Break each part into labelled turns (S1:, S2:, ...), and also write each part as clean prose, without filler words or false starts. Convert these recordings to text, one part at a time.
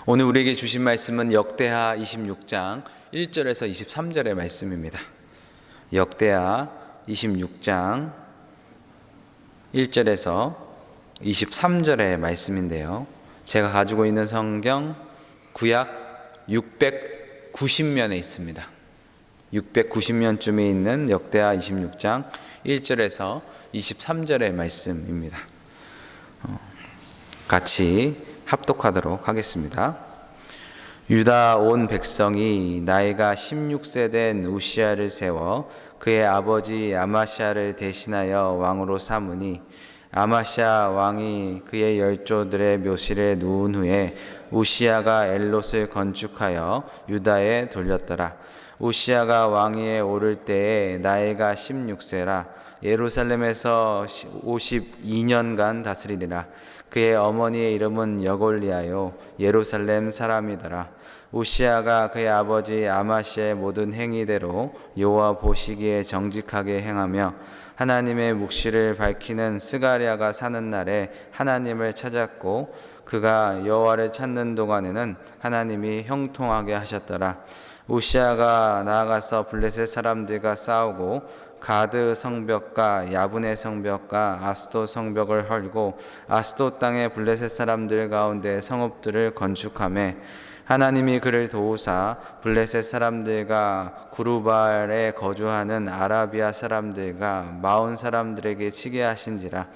S1: 오늘 우리에게 주신 말씀은 역대하 26장 1절에서 23절의 말씀입니다. 역대하 26장 1절에서 23절의 말씀인데요. 제가 가지고 있는 성경 구약 690면에 있습니다. 690면쯤에 있는 역대하 26장 1절에서 23절의 말씀입니다. 같이 합독하도록 하겠습니다. 유다 온 백성이 나이가 16세 된 우시야를 세워 그의 아버지 아마시아를 대신하여 왕으로 삼으니 아마시아 왕이 그의 열조들의 묘실에 누운 후에 우시야가 엘롯을 건축하여 유다에 돌렸더라. 우시야가 왕위에 오를 때에 나이가 16세라 예루살렘에서 52년간 다스리리라. 그의 어머니의 이름은 여골리아요 예루살렘 사람이더라. 우시야가 그의 아버지 아마시아의 모든 행위대로 여호와 보시기에 정직하게 행하며 하나님의 묵시를 밝히는 스가랴가 사는 날에 하나님을 찾았고 그가 여호와를 찾는 동안에는 하나님이 형통하게 하셨더라. 우시야가 나아가서 블레셋 사람들과 싸우고 가드 성벽과 야분의 성벽과 아스돗 성벽을 헐고 아스돗 땅의 블레셋 사람들 가운데 성읍들을 건축하며 하나님이 그를 도우사 블레셋 사람들과 구르발에 거주하는 아라비아 사람들과 마온 사람들에게 치게 하신지라.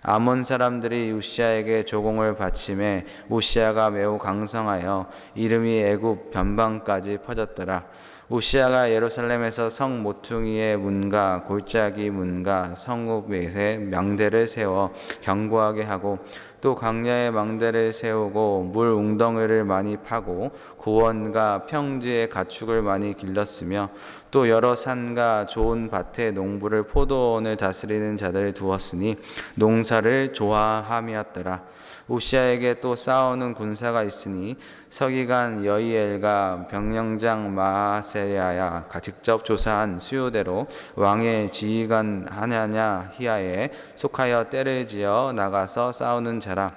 S1: 아몬 사람들이 우시야에게 조공을 바치매 우시야가 매우 강성하여 이름이 애굽 변방까지 퍼졌더라. 우시야가 예루살렘에서 성 모퉁이의 문과 골짜기 문과 성읍에 망대를 세워 견고하게 하고 또 강야에 망대를 세우고 물 웅덩이를 많이 파고 고원과 평지에 가축을 많이 길렀으며 또 여러 산과 좋은 밭에 농부를 포도원을 다스리는 자들을 두었으니 농사를 좋아함이었더라. 우시야에게 또 싸우는 군사가 있으니 서기관 여이엘과 병령장 마아세야야 직접 조사한 수요대로 왕의 지휘관 하냐냐 히야에 속하여 떼를 지어 나가서 싸우는 자라.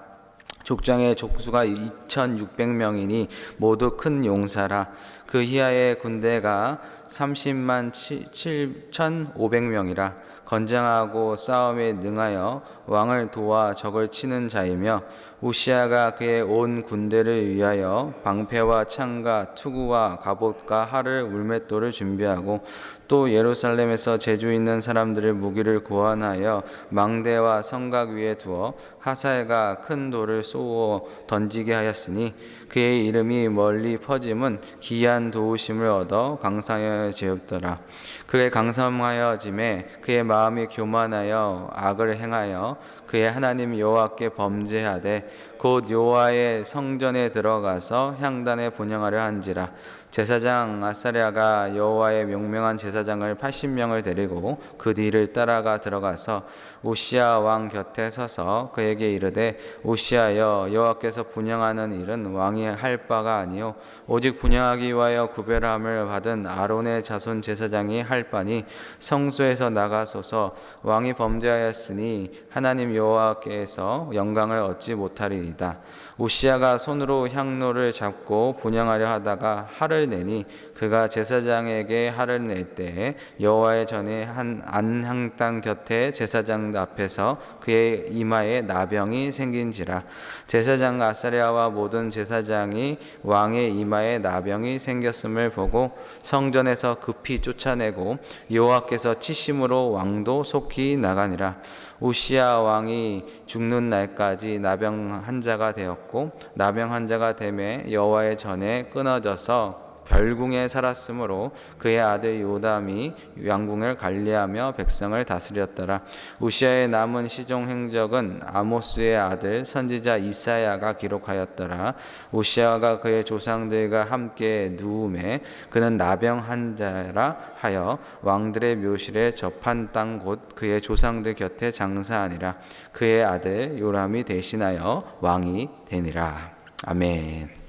S1: 족장의 족수가 2600명이니 모두 큰 용사라. 그 히야의 군대가 30만 7500명이라. 건장하고 싸움에 능하여 왕을 도와 적을 치는 자이며 우시야가 그의 온 군대를 위하여 방패와 창과 투구와 갑옷과 활을 울맷돌을 준비하고 또 예루살렘에서 재주 있는 사람들의 무기를 고안하여 망대와 성곽 위에 두어 하살과 큰 돌을 쏘어 던지게 하였으니 그의 이름이 멀리 퍼짐은 기이한 도우심을 얻어 강성하여지었더라. 그의 강성하여짐에 그의 마음이 교만하여 악을 행하여 그의 하나님 여호와께 범죄하되 곧 여호와의 성전에 들어가서 향단에 분향하려 한지라. 제사장 아사랴가 여호와의 명명한 제사장을 80명을 데리고 그 뒤를 따라가 들어가서 우시야 왕 곁에 서서 그에게 이르되 우시야여 여호와께서 분향하는 일은 왕이 할 바가 아니요 오직 분향하기 위하여 구별함을 받은 아론의 자손 제사장이 할 바니 성소에서 나가소서. 왕이 범죄하였으니 하나님 여호와께서 영광을 얻지 못하리이다. 우시야가 손으로 향로를 잡고 분향하려 하다가 활을 내니 그가 제사장에게 활을 낼 때에 여호와의 전에 한 안향당 곁에 제사장 앞에서 그의 이마에 나병이 생긴지라. 제사장 아사랴와 모든 제사장이 왕의 이마에 나병이 생겼음을 보고 성전에서 급히 쫓아내고 여호와께서 치심으로 왕도 속히 나가니라. 우시야 왕이 죽는 날까지 나병 환자가 되었고 나병 환자가 되매 여호와의 전에 끊어져서 별궁에 살았으므로 그의 아들 요담이 왕궁을 관리하며 백성을 다스렸더라. 우시야의 남은 시종 행적은 아모스의 아들 선지자 이사야가 기록하였더라. 우시야가 그의 조상들과 함께 누움에 그는 나병 환자라 하여 왕들의 묘실에 접한 땅 곧 그의 조상들 곁에 장사하니라. 그의 아들 요람이 대신하여 왕이 되니라. 아멘.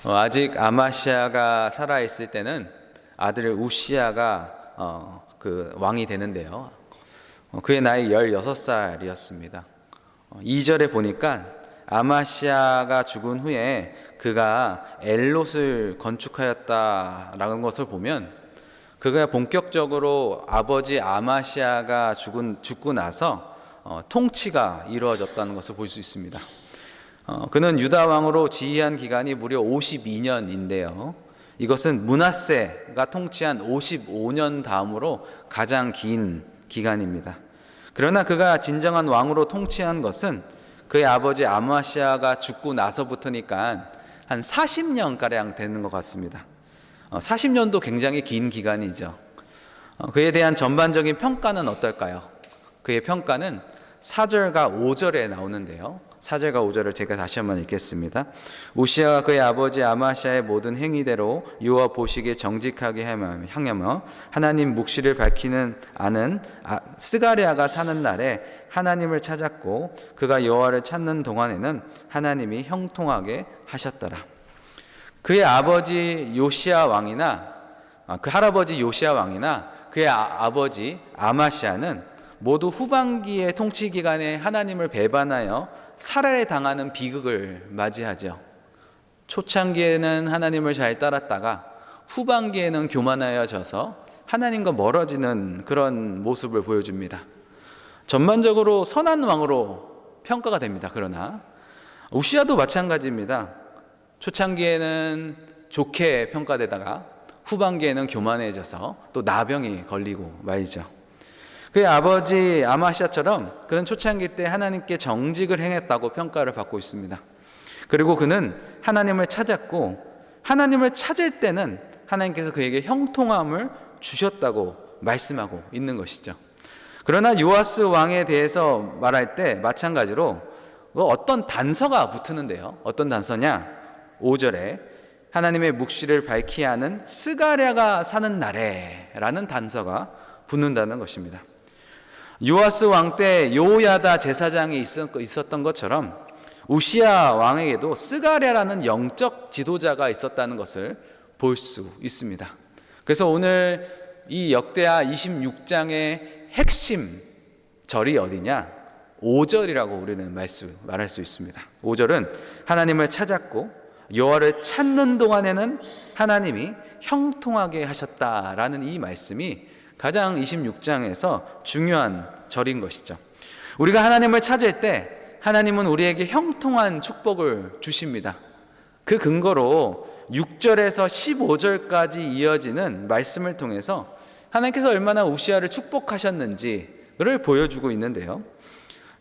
S1: 아직 아마시아가 살아있을 때는 아들 우시야가 왕이 되는데요. 그의 나이 16살이었습니다. 2절에 보니까 아마시아가 죽은 후에 그가 엘롯을 건축하였다라는 것을 보면 그가 본격적으로 아버지 아마시아가 죽고 나서 통치가 이루어졌다는 것을 볼 수 있습니다. 그는 유다 왕으로 지휘한 기간이 무려 52년인데요. 이것은 므낫세가 통치한 55년 다음으로 가장 긴 기간입니다. 그러나 그가 진정한 왕으로 통치한 것은 그의 아버지 아마시아가 죽고 나서부터니까 한 40년가량 되는 것 같습니다. 40년도 굉장히 긴 기간이죠. 그에 대한 전반적인 평가는 어떨까요? 그의 평가는 4절과 5절에 나오는데요. 4절과 5절을 제가 다시 한번 읽겠습니다. 우시아가 그의 아버지 아마시아의 모든 행위대로 여호와 보시기에 정직하게 행하며 하나님 묵시를 밝히는 아는 스가랴가 사는 날에 하나님을 찾았고 그가 여호와를 찾는 동안에는 하나님이 형통하게 하셨더라. 그의 아버지 요시아 왕이나 그 할아버지 요시아 왕이나 그의 아버지 아마시아는 모두 후반기의 통치 기간에 하나님을 배반하여 살해를 당하는 비극을 맞이하죠. 초창기에는 하나님을 잘 따랐다가 후반기에는 교만하여져서 하나님과 멀어지는 그런 모습을 보여줍니다. 전반적으로 선한 왕으로 평가가 됩니다. 그러나 우시아도 마찬가지입니다. 초창기에는 좋게 평가되다가 후반기에는 교만해져서 또 나병이 걸리고 말이죠. 그의 아버지 아마시아처럼 그는 초창기 때 하나님께 정직을 행했다고 평가를 받고 있습니다. 그리고 그는 하나님을 찾았고 하나님을 찾을 때는 하나님께서 그에게 형통함을 주셨다고 말씀하고 있는 것이죠. 그러나 요아스 왕에 대해서 말할 때 마찬가지로 어떤 단서가 붙는데요. 어떤 단서냐? 5절에 하나님의 묵시를 밝히 하는 스가랴가 사는 날에 라는 단서가 붙는다는 것입니다. 요아스 왕 때 요야다 제사장이 있었던 것처럼 우시아 왕에게도 스가랴라는 영적 지도자가 있었다는 것을 볼 수 있습니다. 그래서 오늘 이 역대하 26장의 핵심 절이 어디냐? 5절이라고 우리는 말할 수 있습니다. 5절은 하나님을 찾았고 여호와를 찾는 동안에는 하나님이 형통하게 하셨다라는 이 말씀이 가장 26장에서 중요한 절인 것이죠. 우리가 하나님을 찾을 때 하나님은 우리에게 형통한 축복을 주십니다. 그 근거로 6절에서 15절까지 이어지는 말씀을 통해서 하나님께서 얼마나 우시아를 축복하셨는지를 보여주고 있는데요.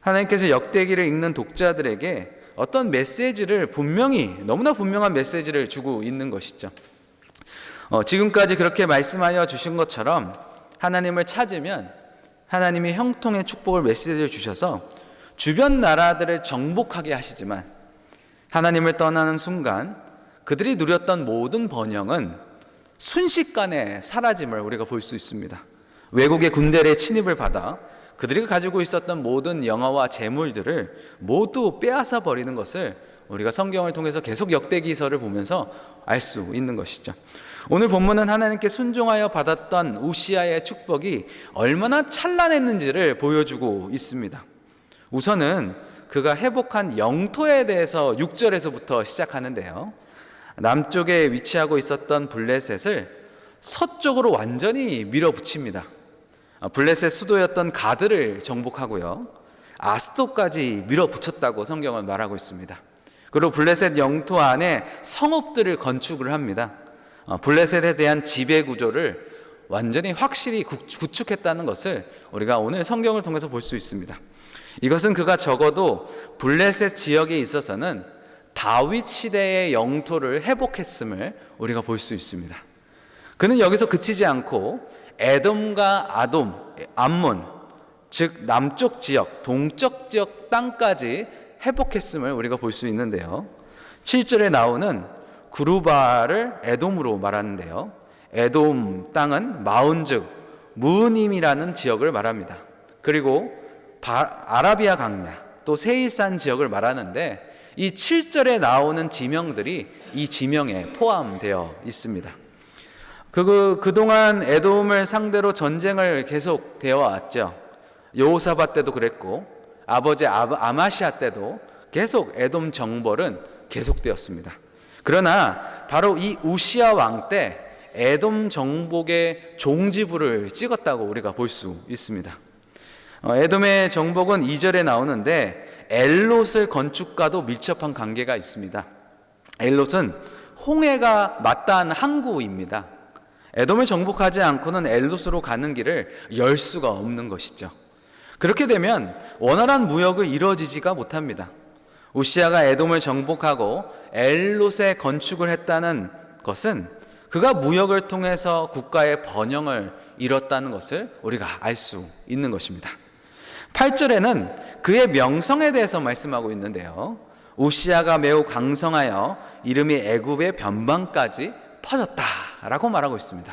S1: 하나님께서 역대기를 읽는 독자들에게 어떤 메시지를 너무나 분명한 메시지를 주고 있는 것이죠. 지금까지 그렇게 말씀하여 주신 것처럼 하나님을 찾으면 하나님이 형통의 축복을 메시지를 주셔서 주변 나라들을 정복하게 하시지만 하나님을 떠나는 순간 그들이 누렸던 모든 번영은 순식간에 사라짐을 우리가 볼 수 있습니다. 외국의 군대의 침입을 받아 그들이 가지고 있었던 모든 영화와 재물들을 모두 빼앗아 버리는 것을 우리가 성경을 통해서 계속 역대기서를 보면서 알 수 있는 것이죠. 오늘 본문은 하나님께 순종하여 받았던 우시아의 축복이 얼마나 찬란했는지를 보여주고 있습니다. 우선은 그가 회복한 영토에 대해서 6절에서부터 시작하는데요. 남쪽에 위치하고 있었던 블레셋을 서쪽으로 완전히 밀어붙입니다. 블레셋 수도였던 가드를 정복하고요. 아스돗까지 밀어붙였다고 성경은 말하고 있습니다. 그리고 블레셋 영토 안에 성읍들을 건축을 합니다. 블레셋에 대한 지배 구조를 완전히 확실히 구축했다는 것을 우리가 오늘 성경을 통해서 볼 수 있습니다. 이것은 그가 적어도 블레셋 지역에 있어서는 다윗 시대의 영토를 회복했음을 우리가 볼 수 있습니다. 그는 여기서 그치지 않고 에돔과 암몬, 즉 남쪽 지역, 동쪽 지역 땅까지 회복했음을 우리가 볼 수 있는데요. 7절에 나오는 구르바를 에돔으로 말하는데요. 에돔 땅은 마운즉 무은임이라는 지역을 말합니다. 그리고 아라비아 강야, 또 세일산 지역을 말하는데 이 7절에 나오는 지명들이 이 지명에 포함되어 있습니다. 그동안 에돔을 상대로 전쟁을 계속 되어 왔죠. 여호사밧 때도 그랬고 아버지 아마시아 때도 계속 에돔 정벌은 계속되었습니다. 그러나 바로 이 우시야 왕 때 에돔 정복의 종지부를 찍었다고 우리가 볼 수 있습니다. 에돔의 정복은 2절에 나오는데 엘롯을 건축과도 밀접한 관계가 있습니다. 엘롯은 홍해가 맞닿은 항구입니다. 에돔을 정복하지 않고는 엘롯으로 가는 길을 열 수가 없는 것이죠. 그렇게 되면 원활한 무역이 이루어지지가 못합니다. 우시야가 에돔을 정복하고 엘롯에 건축을 했다는 것은 그가 무역을 통해서 국가의 번영을 이뤘다는 것을 우리가 알 수 있는 것입니다. 8절에는 그의 명성에 대해서 말씀하고 있는데요. 우시야가 매우 강성하여 이름이 애굽의 변방까지 퍼졌다라고 말하고 있습니다.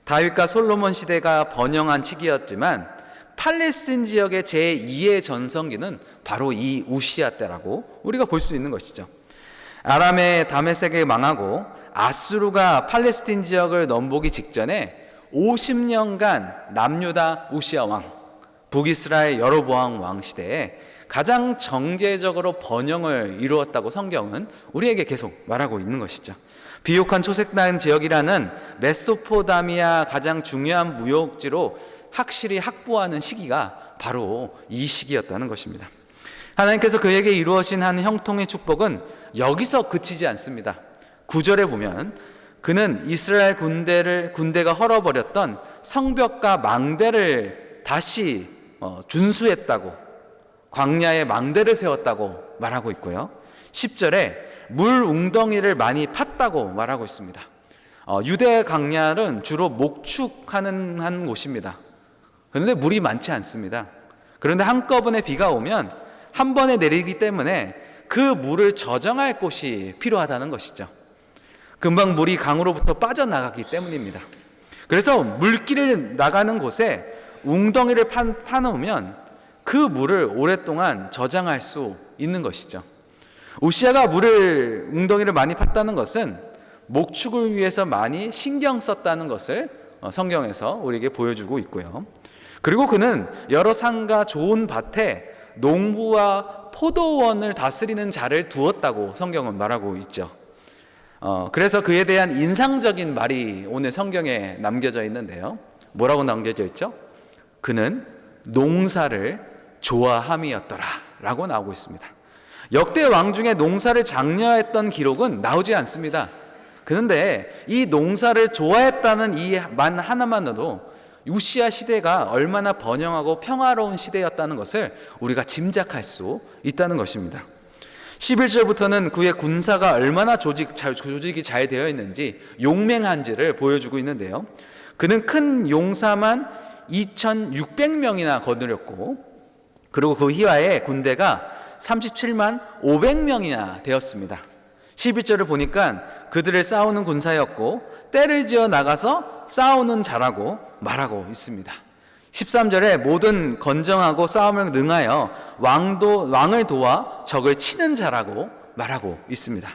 S1: 다윗과 솔로몬 시대가 번영한 시기였지만 팔레스틴 지역의 제2의 전성기는 바로 이 우시야 때라고 우리가 볼 수 있는 것이죠. 아람의 다메섹이 망하고 아수르가 팔레스틴 지역을 넘보기 직전에 50년간 남유다 우시야 왕, 북이스라엘 여로보암 왕 시대에 가장 정제적으로 번영을 이루었다고 성경은 우리에게 계속 말하고 있는 것이죠. 비옥한 초색다른 지역이라는 메소포타미아 가장 중요한 무역지로 확실히 확보하는 시기가 바로 이 시기였다는 것입니다. 하나님께서 그에게 이루어진 한 형통의 축복은 여기서 그치지 않습니다. 9절에 보면 그는 이스라엘 군대가 헐어버렸던 성벽과 망대를 다시 준수했다고, 광야에 망대를 세웠다고 말하고 있고요. 10절에 물 웅덩이를 많이 팠다고 말하고 있습니다. 유대 광야는 주로 목축하는 한 곳입니다. 그런데 물이 많지 않습니다. 그런데 한꺼번에 비가 오면 한 번에 내리기 때문에 그 물을 저장할 곳이 필요하다는 것이죠. 금방 물이 강으로부터 빠져나가기 때문입니다. 그래서 물길이 나가는 곳에 웅덩이를 파놓으면 그 물을 오랫동안 저장할 수 있는 것이죠. 우시야가 웅덩이를 많이 팠다는 것은 목축을 위해서 많이 신경 썼다는 것을 성경에서 우리에게 보여주고 있고요. 그리고 그는 여러 산과 좋은 밭에 농부와 포도원을 다스리는 자를 두었다고 성경은 말하고 있죠. 그래서 그에 대한 인상적인 말이 오늘 성경에 남겨져 있는데요. 뭐라고 남겨져 있죠? 그는 농사를 좋아함이었더라 라고 나오고 있습니다. 역대 왕 중에 농사를 장려했던 기록은 나오지 않습니다. 그런데 이 농사를 좋아했다는 이 만 하나만으로도 우시야 시대가 얼마나 번영하고 평화로운 시대였다는 것을 우리가 짐작할 수 있다는 것입니다. 11절부터는 그의 군사가 얼마나 조직이 잘 되어 있는지 용맹한지를 보여주고 있는데요. 그는 큰 용사만 2,600명이나 거느렸고, 그리고 그 이하의 군대가 37만 500명이나 되었습니다. 11절을 보니까 그들을 싸우는 군사였고 때를 지어 나가서 싸우는 자라고 말하고 있습니다. 13절에 모든 건정하고 싸움을 능하여 왕을 도와 적을 치는 자라고 말하고 있습니다.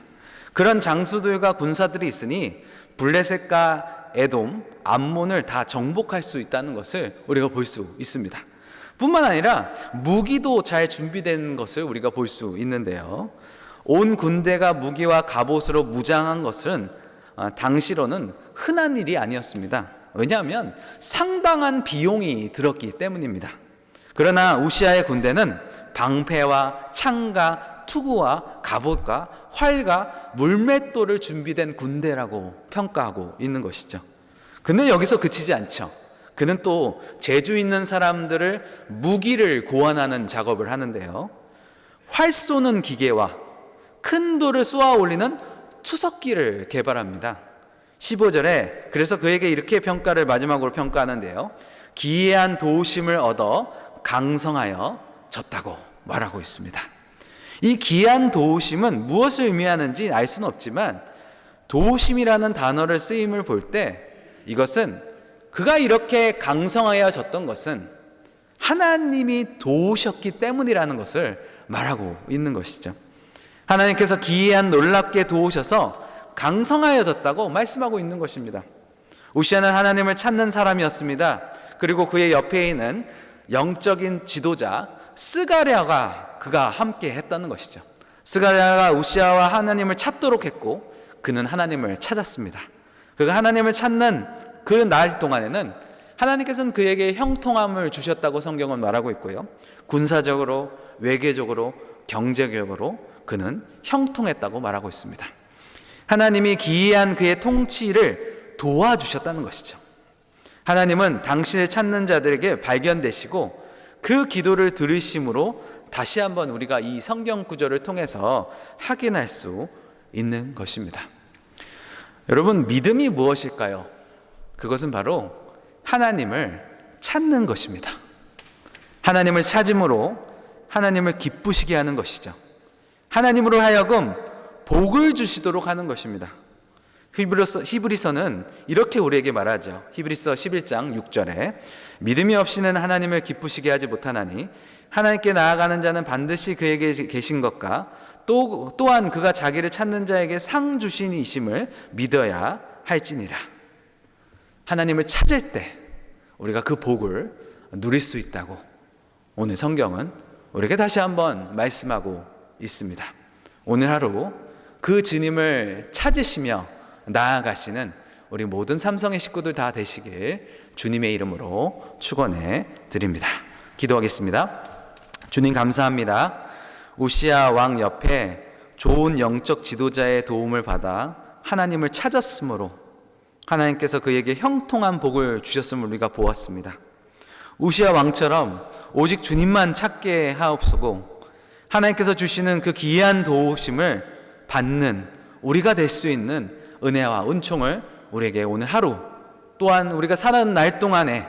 S1: 그런 장수들과 군사들이 있으니 블레셋과 에돔, 암몬을 다 정복할 수 있다는 것을 우리가 볼 수 있습니다. 뿐만 아니라 무기도 잘 준비된 것을 우리가 볼 수 있는데요. 온 군대가 무기와 갑옷으로 무장한 것은 당시로는 흔한 일이 아니었습니다. 왜냐하면 상당한 비용이 들었기 때문입니다. 그러나 우시야의 군대는 방패와 창과 투구와 갑옷과 활과 물맷돌을 준비된 군대라고 평가하고 있는 것이죠. 근데 여기서 그치지 않죠. 그는 또 재주 있는 사람들을 무기를 고안하는 작업을 하는데요. 활 쏘는 기계와 큰 돌을 쏘아 올리는 투석기를 개발합니다. 15절에 그래서 그에게 이렇게 마지막으로 평가하는데요. 기이한 도우심을 얻어 강성하여 졌다고 말하고 있습니다. 이 기이한 도우심은 무엇을 의미하는지 알 수는 없지만 도우심이라는 단어를 쓰임을 볼 때 이것은 그가 이렇게 강성하여 졌던 것은 하나님이 도우셨기 때문이라는 것을 말하고 있는 것이죠. 하나님께서 기이한 놀랍게 도우셔서 강성하여졌다고 말씀하고 있는 것입니다. 우시야는 하나님을 찾는 사람이었습니다. 그리고 그의 옆에 있는 영적인 지도자 스가랴가 그가 함께 했다는 것이죠. 스가랴가 우시아와 하나님을 찾도록 했고 그는 하나님을 찾았습니다. 그가 하나님을 찾는 그 날 동안에는 하나님께서는 그에게 형통함을 주셨다고 성경은 말하고 있고요. 군사적으로, 외교적으로, 경제적으로 그는 형통했다고 말하고 있습니다. 하나님이 기이한 그의 통치를 도와주셨다는 것이죠. 하나님은 당신을 찾는 자들에게 발견되시고 그 기도를 들으심으로 다시 한번 우리가 이 성경 구절을 통해서 확인할 수 있는 것입니다. 여러분, 믿음이 무엇일까요? 그것은 바로 하나님을 찾는 것입니다. 하나님을 찾음으로 하나님을 기쁘시게 하는 것이죠. 하나님으로 하여금 복을 주시도록 하는 것입니다. 히브리서는 이렇게 우리에게 말하죠. 히브리서 11장 6절에 믿음이 없이는 하나님을 기쁘시게 하지 못하나니 하나님께 나아가는 자는 반드시 그에게 계신 것과 또한 그가 자기를 찾는 자에게 상 주신 이심을 믿어야 할지니라. 하나님을 찾을 때 우리가 그 복을 누릴 수 있다고 오늘 성경은 우리에게 다시 한번 말씀하고 있습니다. 오늘 하루 그 주님을 찾으시며 나아가시는 우리 모든 삼성의 식구들 다 되시길 주님의 이름으로 축원해 드립니다. 기도하겠습니다. 주님 감사합니다. 우시아 왕 옆에 좋은 영적 지도자의 도움을 받아 하나님을 찾았으므로 하나님께서 그에게 형통한 복을 주셨음을 우리가 보았습니다. 우시아 왕처럼 오직 주님만 찾게 하옵소서. 하나님께서 주시는 그 귀한 도우심을 받는 우리가 될 수 있는 은혜와 은총을 우리에게 오늘 하루 또한 우리가 사는 날 동안에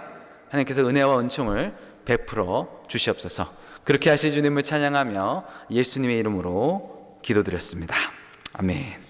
S1: 하나님께서 은혜와 은총을 베풀어 주시옵소서. 그렇게 하실 주님을 찬양하며 예수님의 이름으로 기도드렸습니다. 아멘.